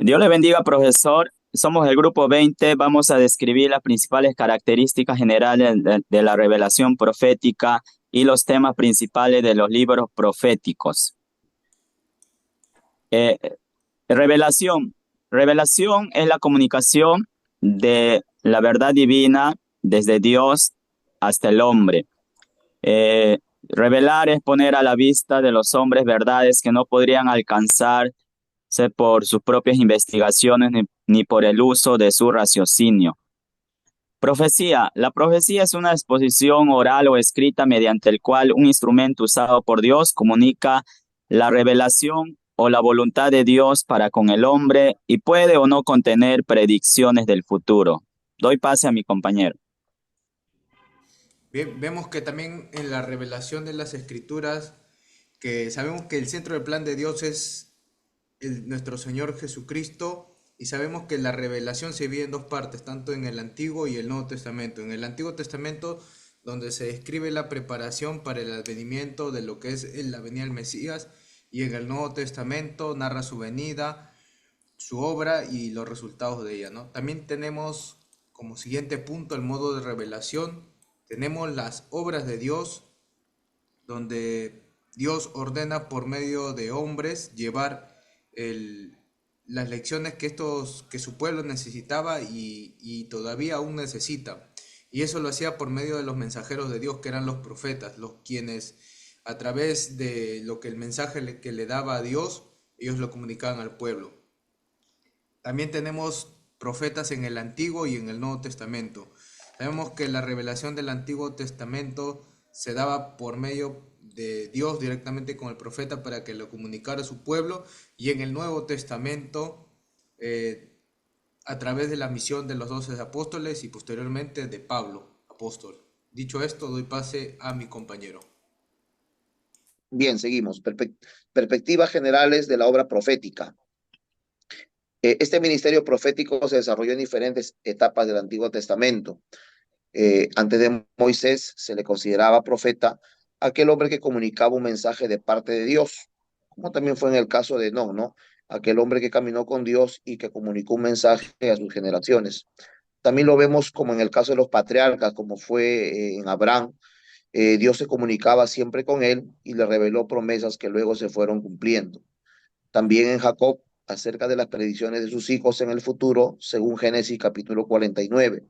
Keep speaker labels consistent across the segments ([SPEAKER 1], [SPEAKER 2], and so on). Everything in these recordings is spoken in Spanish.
[SPEAKER 1] Dios le bendiga, profesor. Somos el grupo 20. Vamos a describir las principales características generales de la revelación profética y los temas principales de los libros proféticos. Eh, revelación. Revelación es la comunicación de la verdad divina desde Dios hasta el hombre. Revelar es poner a la vista de los hombres verdades que no podrían alcanzarse por sus propias investigaciones ni por el uso de su raciocinio. Profecía. La profecía es una exposición oral o escrita mediante el cual un instrumento usado por Dios comunica la revelación o la voluntad de Dios para con el hombre y puede o no contener predicciones del futuro. Doy pase a mi compañero.
[SPEAKER 2] Bien, vemos que también en la revelación de las escrituras, que sabemos que el centro del plan de Dios es nuestro Señor Jesucristo, y sabemos que la revelación se divide en dos partes, tanto en el Antiguo y el Nuevo Testamento. En el Antiguo Testamento, donde se describe la preparación para el advenimiento de lo que es la venida del Mesías, y en el Nuevo Testamento narra su venida, su obra y los resultados de ella, ¿no? También tenemos como siguiente punto el modo de revelación. Tenemos las obras de Dios, donde Dios ordena por medio de hombres llevar el, las lecciones que su pueblo necesitaba y todavía aún necesita. Y eso lo hacía por medio de los mensajeros de Dios, que eran los profetas, los quienes a través de lo que el mensaje que le daba a Dios, ellos lo comunicaban al pueblo. También tenemos profetas en el Antiguo y en el Nuevo Testamento. Sabemos que la revelación del Antiguo Testamento se daba por medio de Dios directamente con el profeta para que lo comunicara a su pueblo, y en el Nuevo Testamento eh, a través de la misión de los 12 apóstoles y posteriormente de Pablo, apóstol. Dicho esto, doy pase a mi compañero.
[SPEAKER 3] Bien, seguimos. Perspectivas generales de la obra profética. Este ministerio profético se desarrolló en diferentes etapas del Antiguo Testamento. Antes de Moisés se le consideraba profeta aquel hombre que comunicaba un mensaje de parte de Dios, como también fue en el caso de Enoc, ¿no? Aquel hombre que caminó con Dios y que comunicó un mensaje a sus generaciones. También lo vemos como en el caso de los patriarcas, como fue en Abraham. Dios se comunicaba siempre con él y le reveló promesas que luego se fueron cumpliendo. También en Jacob, acerca de las predicciones de sus hijos en el futuro, según Génesis capítulo 49.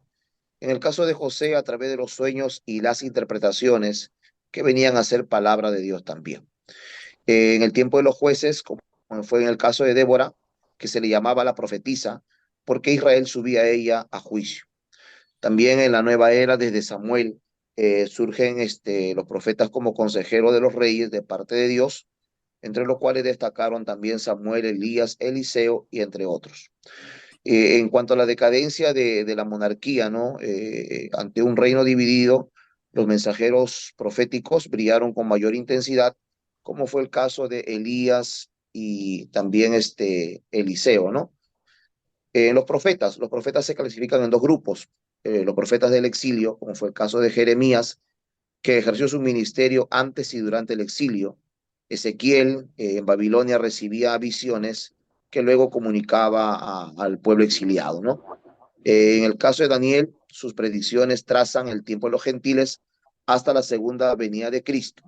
[SPEAKER 3] En el caso de José, a través de los sueños y las interpretaciones que venían a ser palabra de Dios también. En el tiempo de los jueces, como fue en el caso de Débora, que se le llamaba la profetisa, porque Israel subía a ella a juicio. También en la nueva era, desde Samuel, surgen los profetas como consejeros de los reyes de parte de Dios, entre los cuales destacaron también Samuel, Elías, Eliseo y entre otros. En cuanto a la decadencia de la monarquía, ¿no? Ante un reino dividido, los mensajeros proféticos brillaron con mayor intensidad, como fue el caso de Elías y también Eliseo, ¿no? Los profetas se clasifican en dos grupos. Los profetas del exilio, como fue el caso de Jeremías, que ejerció su ministerio antes y durante el exilio. Ezequiel en Babilonia recibía visiones que luego comunicaba al pueblo exiliado, ¿no? En el caso de Daniel, sus predicciones trazan el tiempo de los gentiles hasta la segunda venida de Cristo.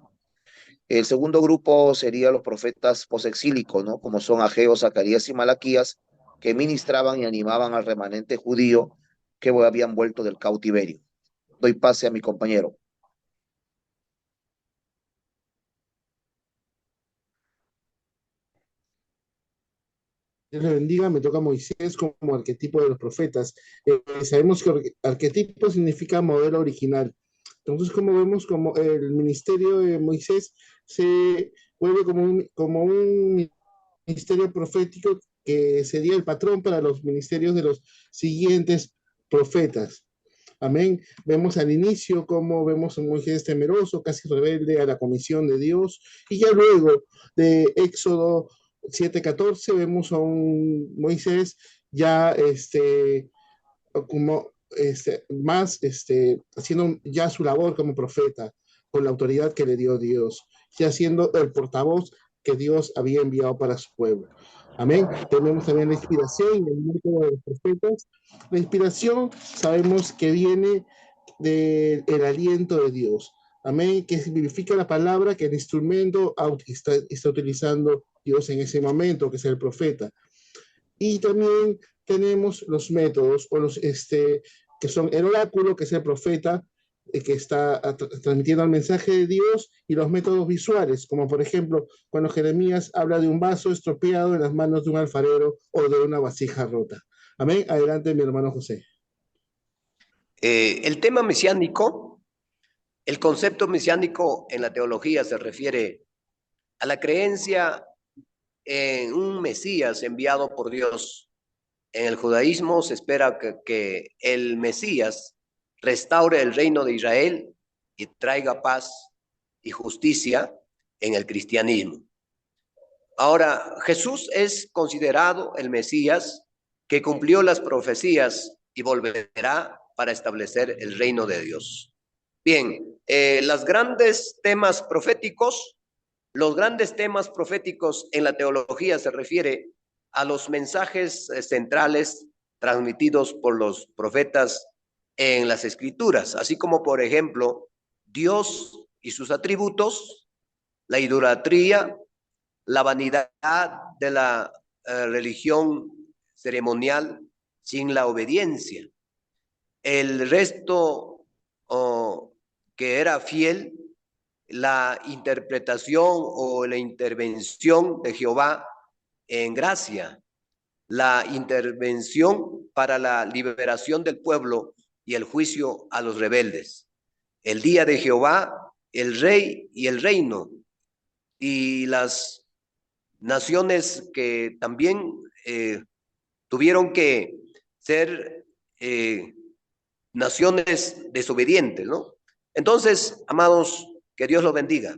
[SPEAKER 3] El segundo grupo sería los profetas posexílicos, ¿no? Como son Ageo, Zacarías y Malaquías, que ministraban y animaban al remanente judío que habían vuelto del cautiverio. Doy pase a mi compañero.
[SPEAKER 4] Dios le bendiga, me toca Moisés como arquetipo de los profetas. Sabemos que arquetipo significa modelo original. Entonces, como vemos, como el ministerio de Moisés se vuelve como un ministerio profético que sería el patrón para los ministerios de los siguientes profetas. Amén. Vemos al inicio cómo vemos a Moisés temeroso, casi rebelde a la comisión de Dios, y ya luego de Éxodo 7:14 vemos a un Moisés ya como más haciendo ya su labor como profeta con la autoridad que le dio Dios, ya siendo el portavoz que Dios había enviado para su pueblo. Amén. Tenemos también la inspiración y el método de los profetas. La inspiración sabemos que viene del aliento de Dios. Amén. Que significa la palabra que el instrumento está utilizando Dios en ese momento, que es el profeta. Y también tenemos los métodos o que son el oráculo, que es el profeta, que está transmitiendo el mensaje de Dios, y los métodos visuales, como por ejemplo cuando Jeremías habla de un vaso estropeado en las manos de un alfarero o de una vasija rota. Amén. Adelante, mi hermano José.
[SPEAKER 5] El tema mesiánico, el concepto mesiánico en la teología se refiere a la creencia en un Mesías enviado por Dios. En el judaísmo se espera que el Mesías restaure el reino de Israel y traiga paz y justicia en el cristianismo. Ahora, Jesús es considerado el Mesías que cumplió las profecías y volverá para establecer el reino de Dios. Bien, los grandes temas proféticos en la teología se refiere a los mensajes centrales transmitidos por los profetas en las Escrituras, así como, por ejemplo, Dios y sus atributos, la idolatría, la vanidad de la religión ceremonial sin la obediencia. El resto que era fiel, la interpretación o la intervención de Jehová en gracia, la intervención para la liberación del pueblo y el juicio a los rebeldes. El día de Jehová, el rey y el reino, y las naciones que también tuvieron que ser naciones desobedientes, ¿no? Entonces, amados, que Dios los bendiga.